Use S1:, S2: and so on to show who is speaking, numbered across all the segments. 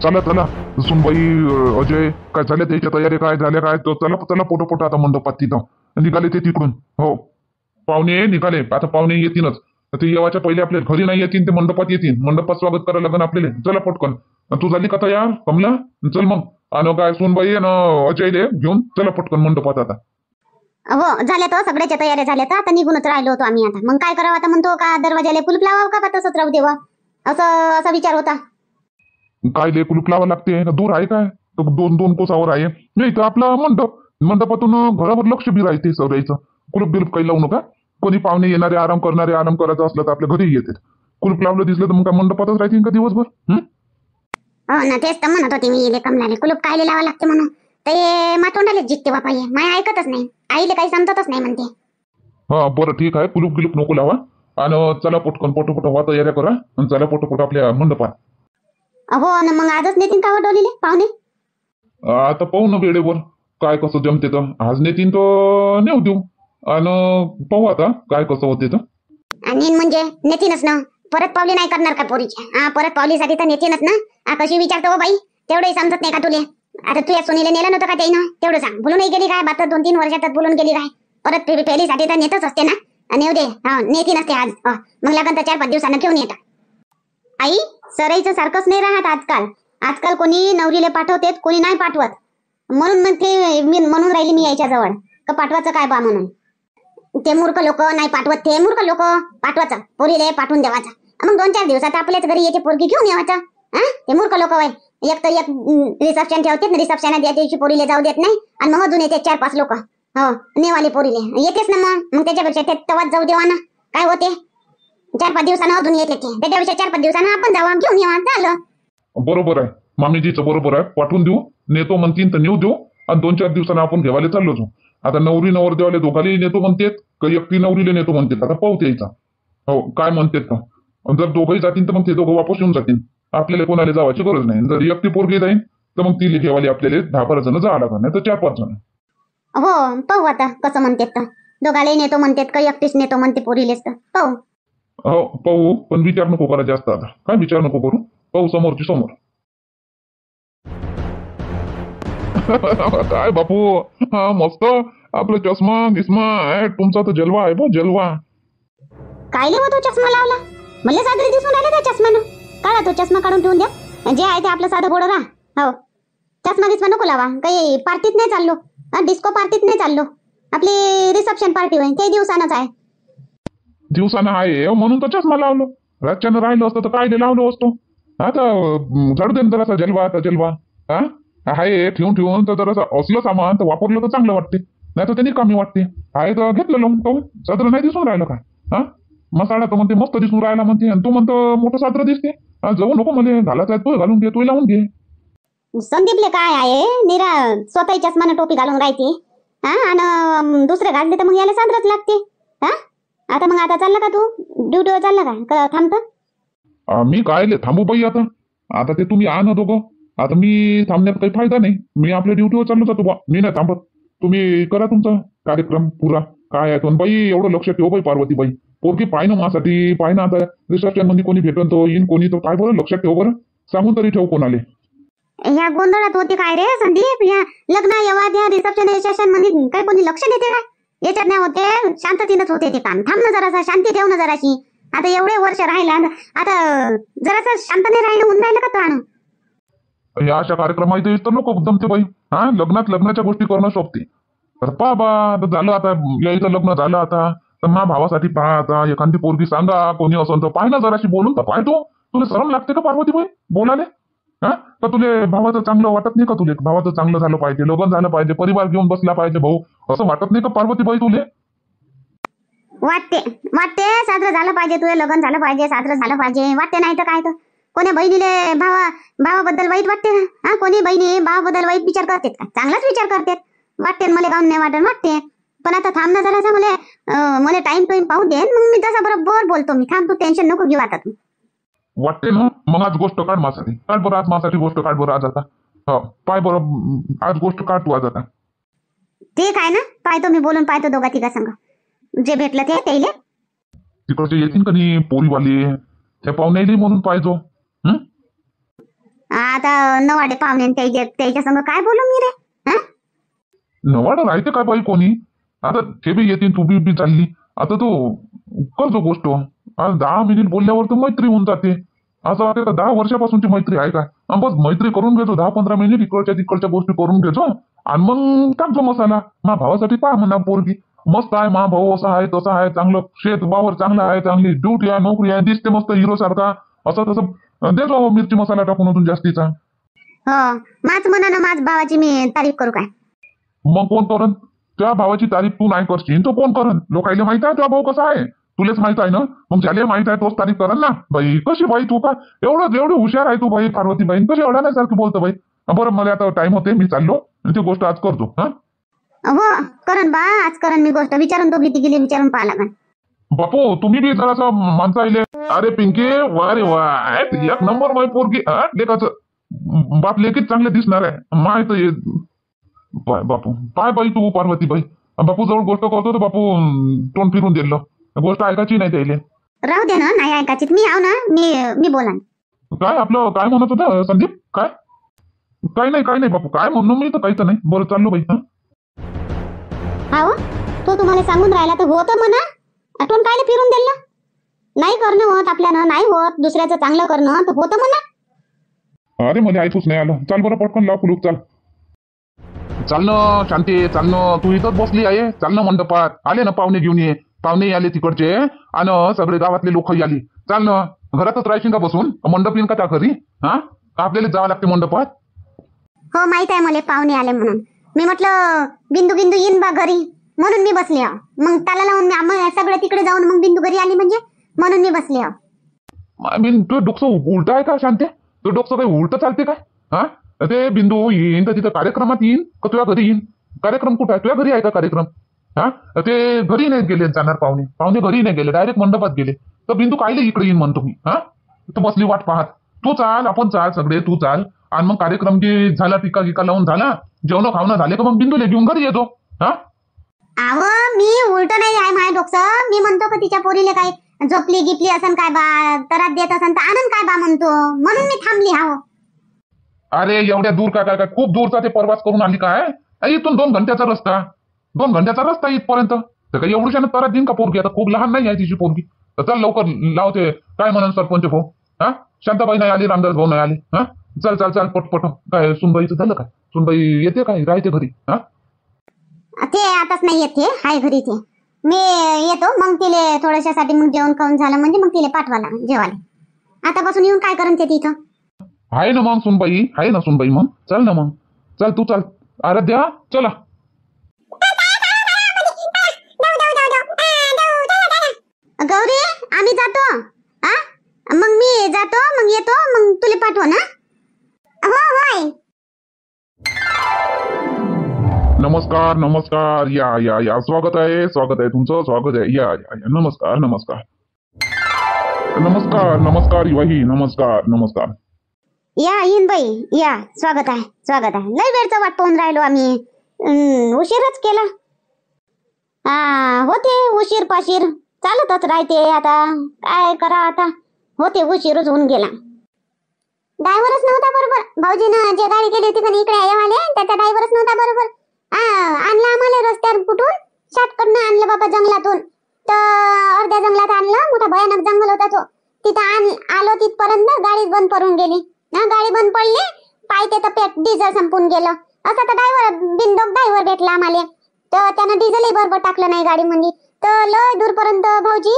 S1: चला चला सुनबाई, अजय काय झाल्या त्याच्या तयारी काय झाल्या काय तर चला चला पोटो आता मंडपात तिथं निघाले ते तिकडून. हो पाहुणे निघाले आता, पाहुणे येतीलच ते येवाच्या पहिले आपल्या घरी नाही येतील, ते मंडपात येतील, मंडपात स्वागत करायला लागेल आपल्याला. चला पटकन. तू झाली का तयार कमला? चल मग. आणि काय सुनबाई आणि अजयले घेऊन चला पटकन मंडपात आता.
S2: हो झाल्या तर सगळ्याच्या तयारी झाल्या तर आता निघूनच राहिलो होतो आम्ही. आता मग काय करावं आता म्हणतो का दरवाजाला कुलूप लावावं का तसंच राहू देवा, असं असा विचार होता.
S1: काय ले कुलूप लावा लागते? दूर आहे काय? तो दोन दोन कोसावर आहे नाही तर आपला मंडप, मंडपातून घरावर लक्ष बी राहते सगळ्याचं. कुलूप बिलूप काही लावू नका. कोणी पाहुणे येणारे आराम करणारे आराम करायचं असलं तर आपल्या घरी येतात. कुलूप लावलं दिसलं तर मग काय मंडपातच राहतील का दिवसभर?
S2: हो ना तेच तर म्हणत होते मी कमलाने, कुलूप कायले लावा लागते म्हणून. ते मातोंडालेच जितते बापा हे माय ऐकतच नाही, आईले काही समजतच नाही म्हणते.
S1: हा बरं ठीक आहे, कुलूप गिलूप नको लावा. आणि चला पटकन पोटो व्हा तयाऱ्या करा आणि चला पोटो आपल्या मंडपात.
S2: हो ना मग आजच नेतील का डोलीले पाहुणे?
S1: आता पाहू ना वेळेवर काय कसं जमते तर. आज नेतीन तर नेऊ देऊ आणि पाहू आता काय कसं होते तर.
S2: आणि म्हणजे नेतीनच ना, परत पावली नाही करणार का पोरीच्या? हा परत पावलीसाठी तर नेतीनच ना. कशी विचारतो हो बाई, तेवढंही समजत नाही का तुले? आता तू या सोनीला नेलं नव्हतं का त्यानं? तेवढं सांग. बोलूनही गेली काय? बात 2-3 वर्षातच बोलून गेली काय? परत फेरीसाठी तर नेतच असते ना. नेऊ दे. हा नेती नसते आज. मग लागन तर 4-5 दिवसानं घेऊन येतात. आई सराईचं सारखंच नाही राहत आजकाल. आजकाल कोणी नवरीले पाठवतेत, कोणी नाही पाठवत. म्हणून मग ते मी म्हणून राहिली मी यायच्या जवळ का पाठवायचं काय बा म्हणून. ते मूर्ख लोक नाही पाठवत, ते मूर्ख लोक पाठवायचं पोरीले पाठवून द्यावाचा. मग 2-4 दिवसात आपल्याच घरी यायची पोरगी घेऊन यावाचा. ते मूर्ख लोक वय एक तर एक रिसेप्शन ठेवतेत ना, रिसेप्शन त्या दिवशी पोरीले जाऊ देत नाही आणि मग अजून येते 4-5 लोक. हो नेवाले पोरीले येतेच ना. मग त्याच्यापेक्षा ते तवाच जाऊ देवा ना. काय होते 4-5 दिवसानं अजून येते ते, त्याच्यापेक्षा 4-5 दिवसानं आपण जाऊ घेऊन येवा झालं.
S1: बरोबर आहे मामीजीचं, बरोबर आहे. पाठवून देऊ, नेतो म्हणतील तर नेऊ देऊ आणि 2-4 दिवसानं आपण घेवायला चाललो जाऊ. आता नवरी नवर देवाले दोघाली नेतो म्हणतात का एकटी नवरीले नेतो म्हणतात, आता पाहू त्याचा. हो काय म्हणतात का. जर दोघंही जातील तर मग ते दोघं वापस येऊन जातील, आपल्याला कोणाला जावायची गरज नाही. जर एकटी पोरगी जाईल तर मग ती घेवाली आपल्याला 10-12 जण जावं लागणार, नाही तर 4-5 जण.
S2: हो पाहू आता कसं म्हणतात तर. दोघाले नेतो म्हणतात का एकटीच नेतो म्हणते पोरीलेच तर पाहू.
S1: हो पाहू, पण विचार नको करा जास्त. आता काय विचार नको करू, पाहू समोरची समोर. काय बापू, हा मस्त आपला चष्मा गिस्मा तुमचा तर जलवा आहे बा, जलवा.
S2: कायले हो तो चष्मा लावला? मला साजरी दिसून राहिला त्या चष्म्यानं. काढा तो चष्मा काढून ठेवून द्या. जे आहे ते आपलं साधं बोडं राहा. हो चष्मा गिस्मा नको लावा. काही पार्टीत नाही चाललो, डिस्को पार्टीत नाही चाललो. आपली रिसेप्शन पार्टी होईल ते दिवसानंच आहे.
S1: दिवसानं आहे म्हणून तर चष्मा लावलो. रातच्यानं राहिलो असतं तर काय लावलो असतो. आता झाडू दे जरासा जलवा, आता जलवा हा आहे ठेवून तर जरासं असलं सामान तर वापरलं तर चांगलं वाटते, नाही तर त्यांनी कमी वाटते. आहे तर घेतलं लावून. पाहू सादर नाही दिसून राहिलं काय? हा मसाला तर म्हणते मस्त दिसून राहिला म्हणते, आणि तू म्हणतो मोठं सादर दिसते. जाऊ नको मध्ये घालायचं आहे, तू घालून घे, तू लावून घे.
S2: संदीपले काय आहे निरा स्वतःही चष्मानं टोपी घालून राहते. आणि दुसरे घालते तर मग याला सादरच लागते. आता मग आता चालला का तू ड्युटीवर चालला का थांबतं?
S1: मी काय थांबू बाई आता. आता ते तुम्ही आणा दोघं. आता मी थांबण्यात काही फायदा नाही. मी आपल्या ड्युटीवर चाललो जातो बा, मी नाही थांबत. तुम्ही करा तुमचा कार्यक्रम पुरा. काय आहे तो बाई, एवढं लक्ष ठेव बाई पार्वती बाई. पोरगी पाय ना माझ्यासाठी, पाय ना. आता रिसेप्शन मध्ये कोणी भेटन तो येईन, कोणी तो काय बरं लक्षात ठेव बरं. सांगून तरी ठेव कोणाले.
S2: या गोंधळात होते काय रे संदीप? या लग्न येवाद या रिसेप्शन मध्ये काय कोणी लक्ष देते काय? याच्यात नाही होते, शांततेनंच होते ते काम. थांब ना जरासा, शांती ठेव ना जराशी. आता एवढे वर्ष राहिला, आता जरासा शांत नाही राहिलं होऊन राहिलं का तो?
S1: या अशा कार्यक्रमात तर नको जमते बाई. लग्नाच्या गोष्टी करणं शोभते. तर पहा बा झालं आता, यायचं लग्न झालं आता तर मा भावासाठी पहा. आता एखादी पोरगी सांगा कोणी असं तर पाय ना जराशी बोलून तर पाय. तुला शरम लागते का पार्वती बाई बोलाले? तर तुले भावाचं चांगलं वाटत नाही का? तुले भावाचं चांगलं झालं पाहिजे, लग्न झालं पाहिजे, परिवार घेऊन बसला पाहिजे भाऊ, असं वाटत नाही का पार्वती बाई तुले?
S2: वाटते साजरं झालं पाहिजे, तुझं लग्न झालं पाहिजे, साजरं झालं पाहिजे. वाटते नाही तर काय तर. कोणी बहिणीले भावाबद्दल वाईट वाटते का? कोणी बहिणी भावाबद्दल वाईट विचार करतात का? चांगलाच विचार करतात. वाटते मला गाऊन नाही वाटत वाटते. पण आता थांब ना जरासा, मला टाइम पाहू दे, मग मी तसा बरोबर बोलतो. मी थांब, तू टेन्शन नको घेऊ आता. तू
S1: वाटते ना मग आज गोष्ट काढ माझ्यासाठी. काढ बरं आज माझ्यासाठी गोष्ट काढ बरं आज आता. हो पाय बरं आज गोष्ट काढ तू आज आता.
S2: ठीक आहे ना, पाहतो मी बोलून पाहतो दोघा तिघा संग. जे भेटलं ते त्याइले
S1: तिकडचे येतील का नाही पोरीवाले, त्या पाहुण्याला म्हणून पाहिजो.
S2: आता नवाडे पाहुणे त्याच्या संग काय बोलू मी रे? हा?
S1: नवाडा राहते काय बाई कोणी? आता ते बी येतील, तू बी चालली. आता तू करतो गोष्ट. आज 10 मिनिट बोलल्यावर तू मैत्री होऊन जाते. असं वाटतं का 10 वर्षापासूनची मैत्री आहे काय? बस मैत्री करून घेतो, 10-15 मिनिट इकडच्या तिकडच्या गोष्टी करून घेतो आणि मग टाकतो मसाला. मा भावासाठी पहा म्हणा पोरगी मस्त आहे, मा भाऊ असा आहे तसा आहे, चांगलं शेत वावर चांगलं आहे, चांगली ड्युटी आहे, नोकरी आहे, दिसते मस्त हिरो सारखा, असं तसं देतो मिरची मसाला टाकून अजून जास्तीचा.
S2: हो, माझ म्हणा ना, माझ भावाची मी तारीफ करू काय?
S1: मग कोण करण? त्या भावाची तारीफ तू नाही करशील तो कोण करण? लोकायला माहित आहे तुझा भाऊ कसा आहे, तुलेच माहित आहे ना. मग ज्याला माहित आहे तोच तारीफ करण ना. बाई कशी बाई तू का एवढी हुशार आहे तू बाई, पार्वती बाई कशी अडाण्यासारखी बोलतो बाई. बरं मला आता टाइम होते, मी चाललो ती गोष्ट आज करतो. हा
S2: हो करण बा, आज करण मी गोष्ट विचारून दोघी तिघीले विचारून पाहा लागन.
S1: बापू तुम्ही बी जरासं माणसं आले. अरे पिंकी वा रे वा, एक नंबर माय पोरगी. लेखाचं बाप लेकीच चांगले दिसणार आहे माय तर. पाय बापू, पाय बाई तू पार्वती बाई, बापू जवळ गोष्ट करतो तर बापू तोंड फिरून दिलं. गोष्ट ऐकायची नाही त्याला.
S2: राहू दे ना, नाही ऐकायची. मी आव ना, मी बोला.
S1: काय आपलं काय म्हणत होतं संदीप? काय काय नाही बापू, काय म्हणू मी तर काहीच नाही. बरं चाललो बाई.
S2: हा तो तुम्हाला सांगून राहिला तर होतं म्हणा. आठवण कायले फिरून दिलं? नाही करणं होत आपल्यानं, नाही होत दुसऱ्याचं चांगलं करणं तर होतं म्हणा.
S1: अरे मला ऐकूच नाही आलं. चाल बरं पटकन लाव कुलूप. चालणं शांती, चालणं. तू इथंच बसली आहे, चालणं मंडपात. आले ना पाहुणे घेऊन ये. पाहुणे आले तिकडचे आणि सगळे गावातले लोक आली. चालणं. घरातच राहायची का बसून? मंडप येईन का त्या घरी? हा आपल्याला जावं लागते मंडपात.
S2: हो माहित आहे मला पाहुणे आले म्हणून. मी म्हटलं बिंदू येईन बा घरी म्हणून मी बसले आहो. मग त्याला लावून आम्हाला सगळे तिकडे जाऊन मग बिंदू घरी आली म्हणजे म्हणून मी बसले आहो.
S1: तू डोकं उलट आहे का शांती? तू डोकं काही उलट चालते काय? हा ते बिंदू येईन तर तिथं कार्यक्रमात येईन का तुझ्या घरी येईन? कार्यक्रम कुठं आहे? तुझ्या घरी आहे का कार्यक्रम? हा ते घरी नाही गेले जाणार पाहुणे घरी नाही गेले, डायरेक्ट मंडपात गेले. तर बिंदू कायले इकडे येईन म्हणतो मी? हा तू बसली वाट पाहत. तू चाल, आपण चाल सगळे, तू चाल. आणि मग कार्यक्रम की झाला, टिका गिका लावून झाला, जेवण खावणं झाले का मग बिंदूला घेऊन घरी येतो. हा
S2: अहो मी उलट नाही आहे माझ्या डोकं. मी म्हणतो का तिच्या पोरीले काय झोपली गिपली असन काय बा, तरात देत असन तर आनंद काय बा म्हणतो, म्हणून मी थांबली. हाव
S1: अरे एवढ्या दूर काय खूप दूरचा ते प्रवास करून आली काय? इथून 2 घंट्याचा रस्ता, 2 घंट्याचा रस्ता इथपर्यंत. तर काही एवढ्यानं तरात देईन का पोरगी? आता खूप लहान नाही आहे तिची पोरगी. तर चल लवकर लावते. काय म्हणून सरपंच भाऊ? हा शांताबाई नाही आली, रामदास भाऊ नाही आली. हा चल पटपट. काय सुनबाईचं झालं काय? सुनबाई येते काय? राहते घरी? हा
S2: ते आताच नाही येत, ते हाय घरी. ते मी येतो मग तिले थोड्याशासाठी मग जेवण खाऊन झालं म्हणजे मग तिले पाठवा लागेल जेवायला. आतापासून येऊन काय करून ते तिथं?
S1: आहे ना मग सुनबाई, आहे ना सुनबाई. मग चल ना, मग चल तू चल. आराध्या चला.
S2: गौरी आम्ही जातो. हा मग मी जातो, मग येतो, मग तुला पाठव ना. हो होय.
S1: नमस्कार. या स्वागत आहे तुमचं, स्वागत आहे. या नमस्कार युवाही, नमस्कार.
S2: या येईन बाई, या. स्वागत आहे. लय वेळचा वाट पाहून राहिलो आम्ही. उशीरच केला. होते उशीर पाशीर चालतच राहते. आता काय करा, आता होते उशीरच होऊन गेला. ड्रायव्हरच नव्हता बरोबर. भाऊजीनं जे गाडी केली होती का इकडे आले, त्याचा ड्रायव्हरच नव्हता बरोबर. आणलं आम्हाला रस्त्यावर कुठून, शॉर्टकटनं आणलं बाबा जंगलातून. तर अर्ध्या जंगलात आणलं, मोठा भयानक जंगल होता तो. तिथं आलो तिथपर्यंत गाडीच बंद पडून गेली. गाडी बंद पडली, पाहिजे तर पेट डिझेल संपून गेलं. असं तर ड्रायव्हर भेटला आम्हाला. तर त्यानं डिझेलही बरोबर टाकलं नाही गाडीमध्ये. तर लय दूरपर्यंत भाऊजी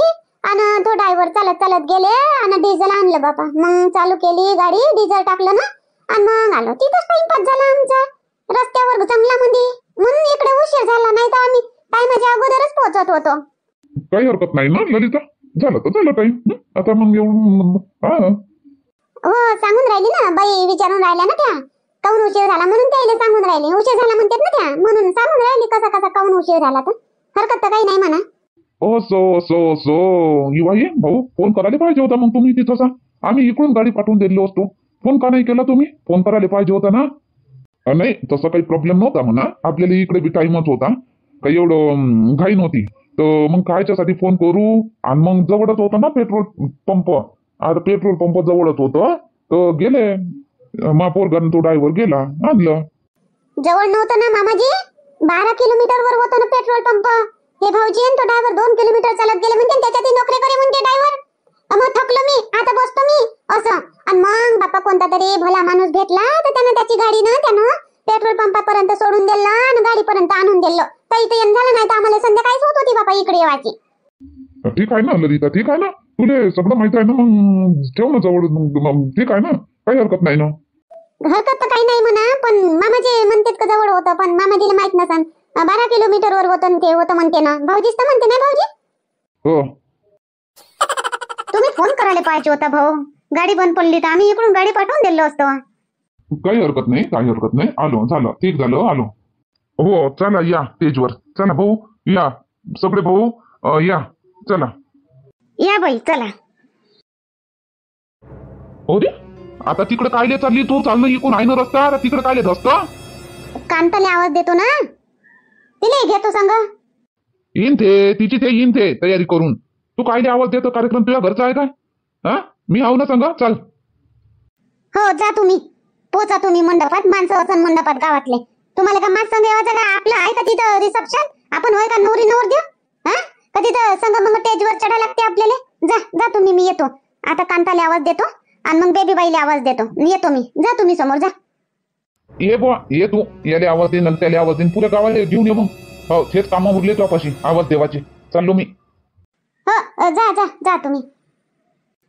S2: आणि तो ड्रायव्हर चालत गेले आणि डिझेल आणलं बाबा. मग चालू केली गाडी, डिझेल टाकलं ना आणि मग आलो. तिथंच टाइमपास झाला आमचा रस्त्यावर जंगलामध्ये. म्हणून इकडे उशीर झाला, नाही तर आम्ही टाइमच्या अगोदरच पोहोचत होतो.
S1: काही हरकत नाही ना ललिता, झालं तर झालं टाइम. आता मग एवढं
S2: हो सांगून राहिली ना बाई, विचारून राहिल्या ना त्या काऊन उशीर झाला म्हणून. त्याला सांगून राहिली उशीर झाला म्हणतात ना त्या, म्हणून सांगून राहिली कसा काऊन उशीर झाला. तर हरकत तर काही नाही म्हणा.
S1: सो युवाई भाऊ, फोन करायला पाहिजे होता मग तुम्ही तिथं. आम्ही इकडून गाडी पाठवून दिलो असतो. फोन का नाही केला तुम्ही? फोन करायला पाहिजे होता ना. नाही तसा काही प्रॉब्लेम नव्हता म्हणा, आपल्याला इकडे बी टाइमच होता, काही एवढं घाई नव्हती. तर मग कायच्यासाठी फोन करू? आणि मग जवळच होतं ना पेट्रोल पंप. आता पेट्रोल पंप जवळच होतं तर गेले. मा पोरगानं तो ड्रायव्हर गेला आणलं.
S2: जवळ नव्हतं ना मामाजी, 12 किलोमीटरवर होतं ना पेट्रोल पंप. हे भाऊजी आणि तो ड्रायव्हर 2 किलोमीटर चालत गेले म्हणजे त्याच्यातही नोकरी करे म्हणजे ड्रायव्हर. मग थकलो मी, आता बसतो मी असं. आणि मग बापा कोणता तरी भला माणूस भेटला तर त्यानं त्याची गाडी ना त्यानं पेट्रोल पंपापर्यंत सोडून दिलं आणि गाडीपर्यंत आणून दिलं. तर इथं येणं झालं नाही तर आम्हाला संध्याकाळीच होत होती बापा इकडे येवायची.
S1: ठीक आहे ना ललिता, ठीक आहे ना, तुले सगळं माहित आहे ना, मग ठेव ना जवळ. मग ठीक आहे ना, काही हरकत नाही ना.
S2: हरकत तर काही नाही म्हणा, पण मामाजी म्हणतात का जवळ होतं, पण मामाजीला माहित नसन. 12 किलोमीटरवर होतं न ते होतं म्हणते ना. भाऊजीच तर म्हणते ना भाऊजी.
S1: हो,
S2: तुम्ही फोन करायला पाहिजे होता भाऊ. गाडी बंद पडली तर आम्ही इकडून गाडी पाठवून दिलो असतो.
S1: काही हरकत नाही, काही हरकत नाही. आलो, झालं, ठीक झालं, आलो. हो चला या स्टेजवर. चला भाऊ या, सगळे भाऊ या, चला.
S2: या बाई चला.
S1: हो रे, आता तिकडे कायले चालली तू? चालणं इकून आहे ना रस्ता, आता तिकडे कायले धसतं?
S2: कांताले आवाज देतो ना, तिला घेतो संग.
S1: येईन ते, तिची ते येईन ते तयारी करून. तू कायले आवाज देतो? कार्यक्रम तुझ्या घरचा आहे काय? हा, मी आहो ना संग, चल.
S2: हो जा तुम्ही, पोचा तुम्ही मंडपात. माणसं असन मंडपात गावातले. तुम्हाला का माझ संग येवायचं का? आपलं आहे का तिथं रिसेप्शन? आपण होय का नवरी नवर देऊ? हा, का तिथं संग मग स्टेजवर चढा लागते आपल्याला? जा जा तुम्ही, मी येतो. आता कांताले आवाज देतो आणि मग बेबी बाईला आवाज देतो. येतो मी, जा तुम्ही समोर जा.
S1: ये बुवा, ये तू. याले आवाज दे, त्याला आवाज दे, पुऱ्या गावाला घेऊन ये मग. हो, तेच कामं उरले तुझ्यापाशी आवाज देवाचे. चाललो मी.
S2: हो जा जा जा तुम्ही.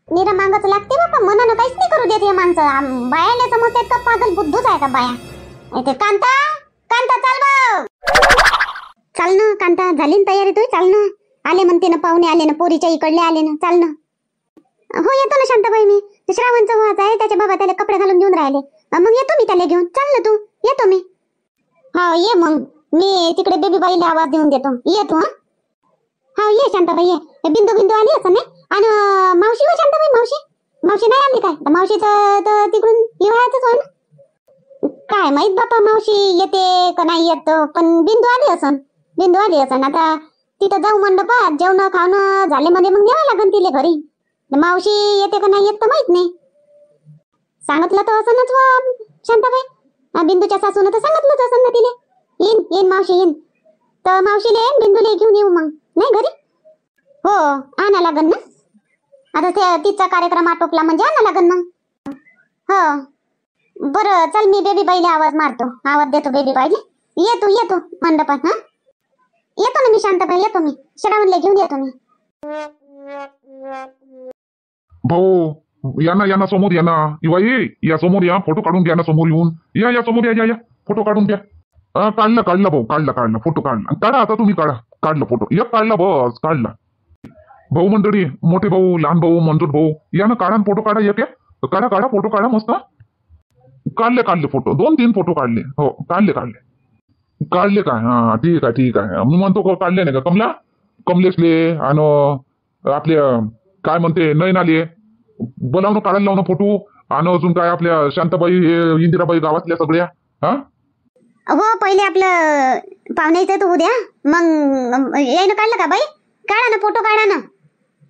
S2: निरा मागच लागते बापा, मनानं काहीच नाही करू देत हे माणसं. बायाने समजतात का पागल बुद्धूच आहे का बाया? ते कांता, कांता चाल भाऊ. चाल ना कांता, झाली ना तयारी तुझी? चाल ना. आले म्हणते ना पाहुणे, आले ना पोरीच्या इकडले आले ना. चाल ना. हो येतो ना शांताबाई मी. ते श्रावणचं वाहत आहे, त्याच्या बाबा त्याला कपडे घालून घेऊन राहिले. मग येतो मी त्याला घेऊन. चाल ना तू, येतो मी. हा ये मग, मी तिकडे बेबी बाईला आवाज देऊन देतो. येतो. हा हा ये शांताबाई ये. बिंदू बिंदू आली असं नाही. आणि मावशी हो शांताबाई, मावशी मावशी नाही आली काय? मावशीचं तर तिकडून येवायचंच होय ना. काय माहित बापा मावशी येते का नाही येत, पण बिंदू आली असन. बिंदू आली असन. आता तिथं जाऊ मंडपात, जेवण खावणं झाले म्हणजे मग द्यावं लागेल तिले घरी. मावशी येते का नाही येत तर माहित नाही. सांगितलं तर असनच शांताबाई. बिंदूच्या सासून तर सांगितलंच असं ना तिले. येईन येईन मावशी येईन. तर मावशीले बिंदूले घेऊन येऊ मग नाही घरी. हो आणा लागन ना. आता ते तिचा कार्यक्रम आटोपला म्हणजे आणा लागन मग. हो बरं चल, मी बेबी बाईला आवाज मारतो, आवाज देतो बेबी बाईला. येतो येतो मंडपात. हा येतो ना मी शांताबाई, येतो मी. श्रावणला घेऊन येतो मी.
S1: भाऊ या ना, या ना समोर या ना. इवा ये, या समोर या, फोटो काढून घ्या ना समोर येऊन. या या समोर या, या या फोटो काढून घ्या. काढला काढला भाऊ, काढला काढला फोटो काढला. काढा आता तुम्ही, काढा. काढला फोटो, एक काढला बस, काढला. भाऊ मंडळी, मोठे भाऊ, लहान भाऊ, मंजूर भाऊ, या ना काढा फोटो, काढा एक. काढा काढा फोटो काढा मस्त. काढले काढले फोटो, 2-3 फोटो काढले. हो काढले काढले काढले काय? हा ठीक आहे ठीक आहे. मी म्हणतो काढले नाही का कमला, कमलेशले आणि आपल्या काय म्हणते नयनाले बोलावणं, काढायला लावणं फोटो. आणि अजून काय आपल्या शांताबाई, इंदिराबाई गावातल्या सगळ्या. हा
S2: हो पहिले आपलं पाहुण्याचं तर उद्या, मग यायनं काढलं का बाई? काढा ना फोटो, काढा ना.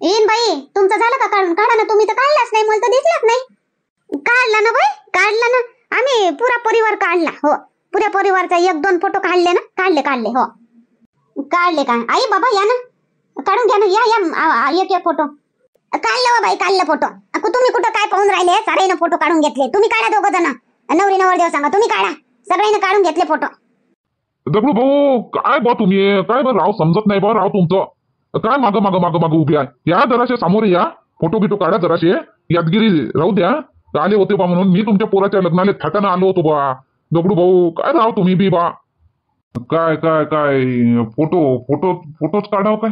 S2: येईन बाई, तुमचं झालं का काढून? काढा ना. तुम्ही तर काढलाच नाही, मला तर दिसलाच नाही. काढला ना बाई, काढला ना. आम्ही पुरा परिवार काढला. हो पुऱ्या परिवारचा 1-2 फोटो काढले ना. काढले काढले हो काढले. काय आई बाबा या ना, काढून घ्या ना. या या एक एक फोटो काढला हो बाई, काढला फोटो. तुम्ही कुठं काय पाहून राहिले? सारेनं फोटो काढून घेतले. तुम्ही काढा दोघं जण, नवरी नवरदेव सांगा. तुम्ही काढा, सगळ्यांनी काढून घेतले फोटो.
S1: दगडू भाऊ काय बा तुम्ही, काय बा राव समजत नाही बा राव तुमचं. काय मागं मागं मागं मागं उभे आहे? या जराशे सामोरे या, फोटो बिटो काढा जराशे. यादगिरी राहू द्या. आले होते बा म्हणून मी तुमच्या पोराच्या लग्नाला थाटानं आलो होतो बा. दगडू भाऊ काय राव तुम्ही बी बा. काय काय काय फोटो फोटो फोटोच काढाव काय?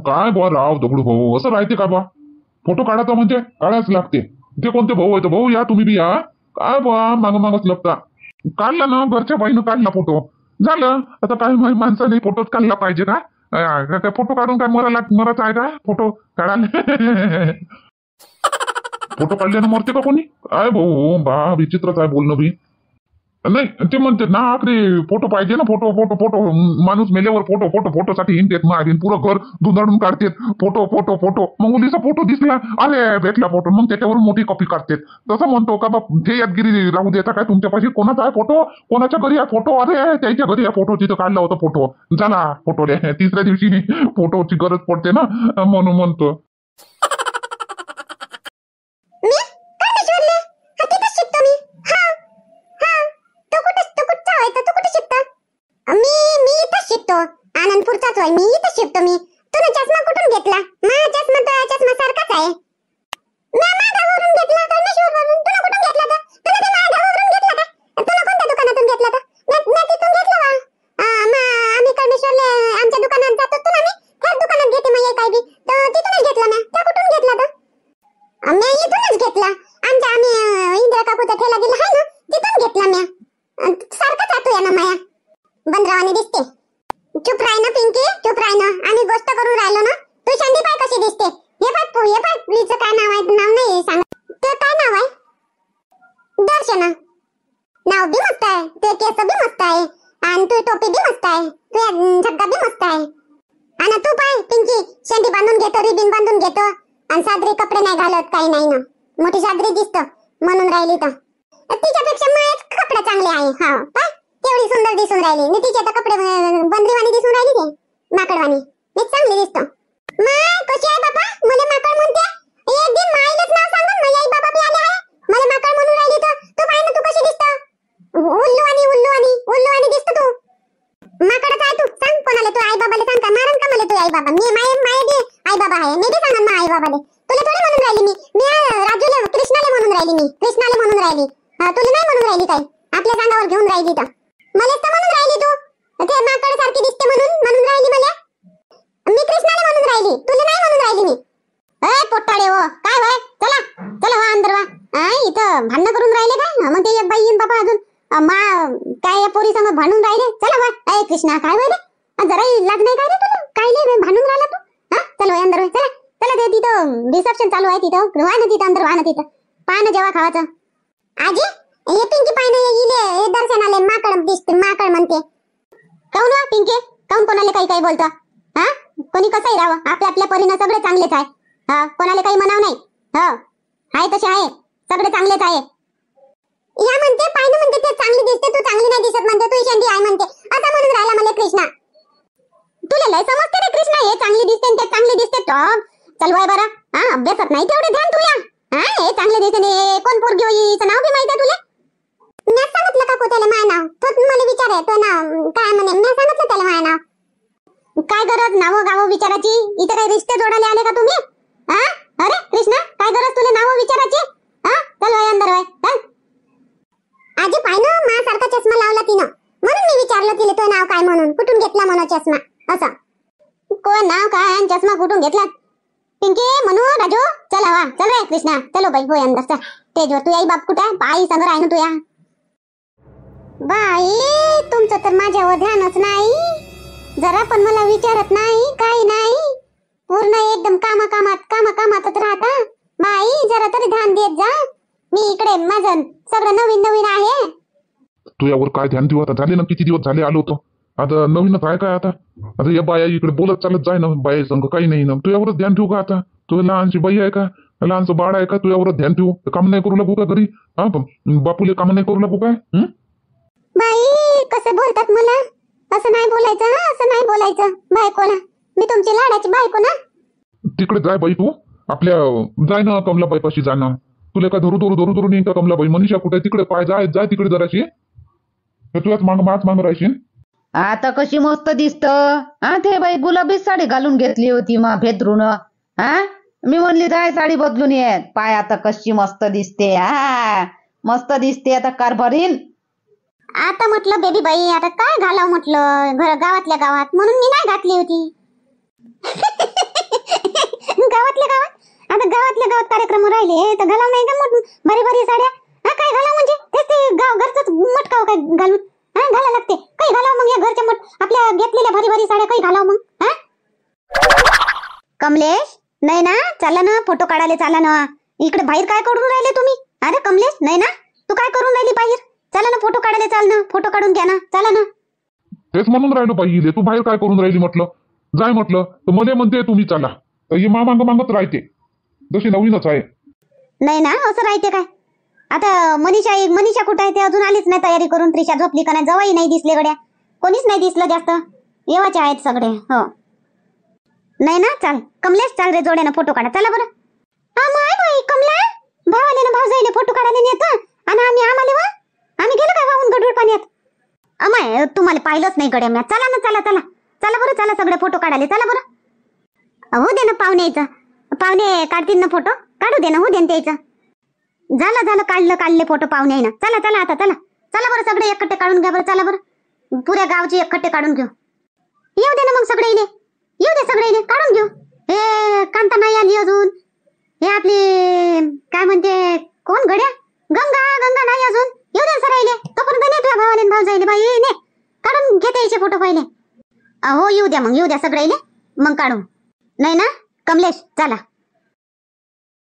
S1: काय बा राव दगडू भाऊ, असं राहते का बा? फोटो काढायचा म्हणजे काढायच लागते. ते कोणते भाऊ आहे? भाऊ या तुम्ही बी या. काय बा मागं मागच लगता. काढला ना, घरच्या बाईनं काढला फोटो, झालं. आता काय माणसाने फोटोच काढला पाहिजे का? काय फोटो काढून काय मरत आहे का फोटो काढायला? फोटो काढल्यानं मरते का कोणी? काय भाऊ बा, विचित्रच आहे बोलणं बी. नाही ते म्हणते ना आखरी फोटो पाहिजे ना, फोटो फोटो फोटो. माणूस मेल्यावर फोटो फोटो फोटोसाठी हिंडतेत मागीन पुरं घर धुंदळून काढतेत. Photo photo photo. मग मुलीचा फोटो दिसला, अरे भेटला फोटो, मग त्याच्यावर मोठी कॉपी काढतेत. तसं म्हणतो का बाप हे यादगिरी राहू देता काय तुमच्यापाशी? कोणाचा आहे फोटो? कोणाच्या घरी आहे फोटो? अरे त्याच्या घरी आहे फोटो, तिथं काढला होता फोटो. झाला फोटो. तिसऱ्या दिवशी फोटोची गरज पडते ना, म्हणून म्हणतो.
S2: आनंदपूरचाच होय मी, इथं शिकतो मी. तुला चष्मा कुठून घेतला? माझा चष्मा तर चष्मा सारखाच आहे. मी मागावरून घेतला का नशिबावरून? तुला कुठून घेतला तर? तुला ते मागावरून घेतला का? तुला कोणत्या दुकानातून घेतला तर? मी तिथून घेतला बा. आम्ही कळमेश्वरले आमच्या दुकानात जातो तुला मी त्याच दुकानात घेते मग काय बी, तर तिथूनच घेतला ना. त्या कुठून घेतला तर? मी इथूनच घेतला. आम्ही इंदिरा काकूचा ठेला दिला आहे ना, तिथून घेतला मी. सारखाच आहे या ना माया. बंदरावानी दिसते. चुप राह ना पिंकी, चुप राह ना. आम्ही गोष्ट करून राहिलो ना. तू शांती पाय कशी दिसते. हे पाय पुलीचं काय नाव आहे? नाव नाही सांग. ते काय नाव आहे? दर्शना. नाव बी मस्त आहे, ते केस बी मस्त आहे, आणि तू टोपी बी मस्त आहे, तू झग्गा बी मस्त आहे. आणि तू पाय पिंकी, शेंडी बांधून घेतो, रिबीन बांधून घेतो, आणि सादरी कपडे नाही घालत, काही नाही ना. मोठी सादरी दिसतो म्हणून राहिली तर. तिच्यापेक्षा माझे कपडे चांगले आहे. हा पाय केवढी सुंदर दिसून राहिली. मी तिचे तर कपडे बंदरीवाणी दिसून राहिली, ते माकडवाणी. मी चांगली दिसतो. माय कशी आहे बाबा? मला माकड म्हणते. एक दिन माईलाच नाव सांगून माझे आई बाबा बी आले आहे. मला माकड म्हणून राहिली तर तू पाय ना, तू कशी दिसतो. उल्लूवानी दिसतो तू. माकडच आहे तू. सांग कोणाला? तू आई बाबाला सांग का? मारन का मला तू आई बाबा? मी माय बी आई बाबा आहे. मी बी सांगन ना आई बाबाले. तुला थोडी म्हणून राहिली मी राजूला कृष्णाला म्हणून राहिली. मी कृष्णाला म्हणून राहिली. तुला नाही म्हणून राहिली काय? आपल्या सांगावर घेऊन राहिली तर मला तर म्हणून राहिली तू. ते माकड सारखी दिसते म्हणून राहिली मला. मी कृष्णाला म्हणून राहिली, तुला नाही म्हणून राहिली मी. ए पोट्टाडे हो, काय होय? चला चला वा अंदर वा. इथं भांडण करून राहिले काय? मग ते एक बाई येईन बाबा अजून काय या पोरी संग भांडून राहिले. चला वा. ए कृष्णा काय होय रे? जराही लाज नाही काय रे तुला? काय लय भांडून राहिला तू? चल वय अंदर वय. चला चला, ते तिथं रिसेप्शन चालू आहे, तिथं वा ना, तिथं अंदर वा ना. तिथं पहा ना जेव्हा खावाचं. आजी हे पिंकी पाय ना, हे दर्शनाले माकड दिसते, माकड म्हणते. काऊन वा पिंकी? काऊन कोणाला काही काही बोलतो? कोणी कसंही राहावं, आपल्या आपल्या परीनं सगळे चांगलेच आहे. कोणाला काही म्हणाव नाही. आहे तसे आहे, सगळे चांगलेच आहे. या म्हणते पाय ना, म्हणते ते चांगली दिसते, तू चांगली नाही दिसत म्हणते, तू शेंडी आहे म्हणते. आता म्हणून राहिला मला कृष्णा. तुला लय समजते रे कृष्णा, हे चांगली दिसते ते चांगली दिसते. चल वय बरं. अभ्यासात नाही तेवढे ध्यान तुया. हे चांगले दिसते. कोण पोरगी होई, हिचं नाव बी माहिती आहे तुला? मी सांगितलं का त्याला माझं नाव? तो मला विचारे तो नाव काय म्हणे. मी सांगितलं त्याला माझं नाव. काय गरज नावं गावं विचारायची? इथे काही रिश्ते जोडायला आले का तुम्ही? अरे कृष्णा काय गरज तुला नावं विचारायची? चल वय अंदर वय. चल. आजी पाय ना, माझ्यासारखा चष्मा लावला तिनं, म्हणून मी विचारलं तिला तो नाव काय म्हणून, कुठून घेतला म्हणून चष्मा असं. कोण नाव काय आणि चष्मा कुठून घेतला? पिंकी म्हणू राजू चला वा. चल रे कृष्णा, चलो बाई होय अंदर. चल तेजवर तू आई बाप कुठे आहे? आई संग आहे ना तुया? बाई तुमचं तर माझ्यावर ध्यानच नाही, जरा पण मला विचारत नाही, काही नाही. पूर्ण एकदम कामातच राहता. बाई जरा तरी ध्यान देत जा. मी इकडे माझं सगळं नवीन आहे.
S1: तू यावर काय ध्यान देऊ? आता झाले ना, किती दिवस झाले आलो होतो. आता नवीनच आहे काय? आता या बाया इकडे बोलत चालत जाय ना, बाया संग काही नाही ना. तू यावरच ध्यान ठेवू का? आता तू लहानशी बाई आहे का? लहानचं बाळ आहे का? तू यावरच ध्यान ठेवू. काम नाही करू लागू का घरी? बापूले काम नाही करू लागू काय?
S2: बाई कसं बोलतात मला? असं नाही बोलायचं, असं नाही बोलायचं बायकोला. मी तुमची लाडाची बायको ना.
S1: तिकडे जाय बाई, तू आपल्या जाय ना कमलाबाई पाशी जा ना. तुला काय धरू नाही का कमलाबाई? मनीषा कुठे? तिकडे पाय जाय तिकडे जराशी. तुझ्याच माग राहशील.
S3: आता कशी मस्त दिसत. ते बाई गुलाबी साडी घालून घेतली होती मा भेदरून. मी म्हणली जाय साडी बदलून येत. पाय आता कशी मस्त दिसते. मस्त दिसते आता कारभारीन.
S2: आता म्हटलं बेबी बाई आता काय घालाव म्हटलं गावातल्या गावात, म्हणून मी नाही घातली होती. गावातल्या गावात कार्यक्रम राहिले तर घालाव नाही का भारी साड्या? काय घालाव म्हणजे तेच घरचंच मटकाव काय घालून घाला लागते. काही घालाव मग या घरच्या आपल्या घेतलेल्या भारी साड्या काही घालाव मग. कमलेश नाही ना, चला ना फोटो काढायला, चला ना. इकडे बाहेर काय करून राहिले तुम्ही? अरे कमलेश नाही ना, तू काय करून राहिली बाहेर? चला ना फोटो काढायला, चाल ना फोटो काढून घ्या ना, चला ना.
S1: तेच म्हणून राहिलो बाई इले, तू बाहेर काय करून राहिली म्हटलं. जाय म्हटलं तर मध्ये म्हणते तुम्ही चला, तर ही मागं मागत राहते जशी नवीनच आहे.
S2: नाही ना, असं राहते काय. आता मनीषा कुठं आहे, ते अजून आलीच नाही तयारी करून. त्रिशा झोपली का नाही, जवाई नाही दिसले गड्या, कोणीच नाही दिसलं जास्त, येवाचे आहेत सगळे. हो नाही ना, चाल कमलेश, चाल रे जोड्यानं फोटो काढा, चला बरं. माय बाई कमला, भावाले ना भाऊ जाईले फोटो काढायला नेत, आणि आम्ही गेलो काय वाहून गडूळ पाण्यात. अमाय तुम्हाला पाहिलंच नाही गड्या म्या. चला ना, चला चला चला बरं, चला सगळे फोटो काढायला, चला बरं. हो दे ना पाहुणे काढतील ना फोटो, काढू दे ना, हो दे ना त्याचं. झालं काढले फोटो पाहुणे आहे ना. चला चला आता, चला बरं सगळे एकट्ठे काढून घ्या बरं, चला बरं पुऱ्या गावचे एकट्ठे काढून घेऊ. येऊ दे ना मग सगळे इले, येऊ दे सगळे इले काढून घेऊ. हे कांता नाही आली अजून, हे आपली काय म्हणते कोण गड्या, गंगा नाही अजून. येऊ दे सर इले, तोपर्यंत ने तुझ्या भावाले भाऊ जाईले बाई, ने काढून घेते याचे फोटो पहिले. हो येऊ द्या सगळे इले, मग काढू. नाही ना कमलेश, चला